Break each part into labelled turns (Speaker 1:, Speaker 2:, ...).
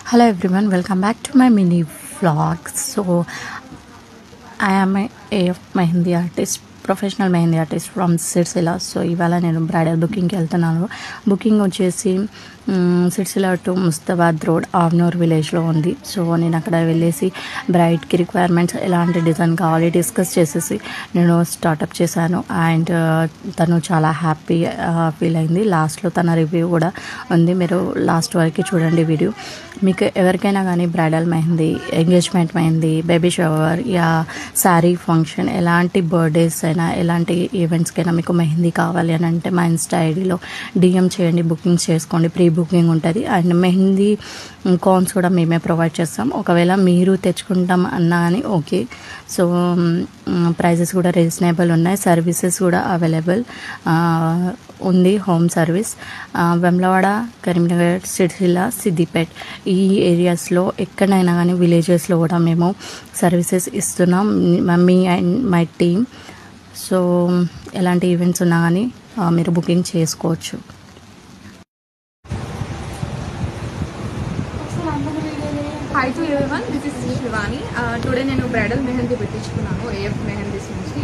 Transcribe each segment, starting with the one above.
Speaker 1: Hello everyone, welcome back to my mini vlog. So I am a AF Mehendi artist, professional mehndi artist from Sircilla. So ఇవాళ నేను bridal బుకింగ్కి వెళ్తున్నాను. Booking వచ్చేసి Sircilla to Mustabad road ఆవ్నూర్ విలేజ్లో ఉంది. So నేను అక్కడ వెళ్ళేసి బ్రైడ్కి రిక్వైర్మెంట్స్ ఎలాంటి డిజైన్ కావాలి డిస్కస్ చేసేసి నేను స్టార్టప్ చేశాను. అండ్ తను చాలా హ్యాపీ ఫీల్ అయింది. లాస్ట్లో తన రివ్యూ కూడా ఉంది, మీరు లాస్ట్ వరకు చూడండి వీడియో. మీకు ఎవరికైనా కానీ bridal mehndi, engagement mehndi, baby shower yeah sari function, ఎలాంటి బర్త్డేస్ అయినా ఎలాంటి ఈవెంట్స్కైనా మీకు మెహందీ కావాలి అని అంటే మా ఇన్స్టా ఐడిలో డిఎం చేయండి, బుకింగ్స్ చేసుకోండి. ప్రీ బుకింగ్ ఉంటుంది. అండ్ మెహందీ కాన్స్ కూడా మేమే ప్రొవైడ్ చేస్తాం. ఒకవేళ మీరు తెచ్చుకుంటాం అన్నా కానీ ఓకే. సో ప్రైజెస్ కూడా రీజనబుల్ ఉన్నాయి. సర్వీసెస్ కూడా అవైలబుల్ ఉంది. హోమ్ సర్వీస్ వెమ్లవాడ, కరీంనగర్, సిరిసిల్ల, సిద్దిపేట్ ఈ ఏరియాస్లో ఎక్కడైనా కానీ విలేజెస్లో కూడా మేము సర్వీసెస్ ఇస్తున్నాం, me and my team. So ఎలాంటి ఈవెంట్స్ ఉన్నా కానీ మీరు బుకింగ్ చేసుకోవచ్చు.
Speaker 2: Hi to everyone, this is Shivani. Today నేను బ్రైడల్ మెహందీ పెట్టించుకున్నాను AF మెహందీస్ నుంచి.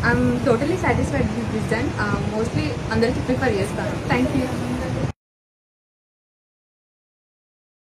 Speaker 2: I'm totally satisfied with this design. Mostly అందరికీ ప్రిఫర్ చేస్తాను. Thank you.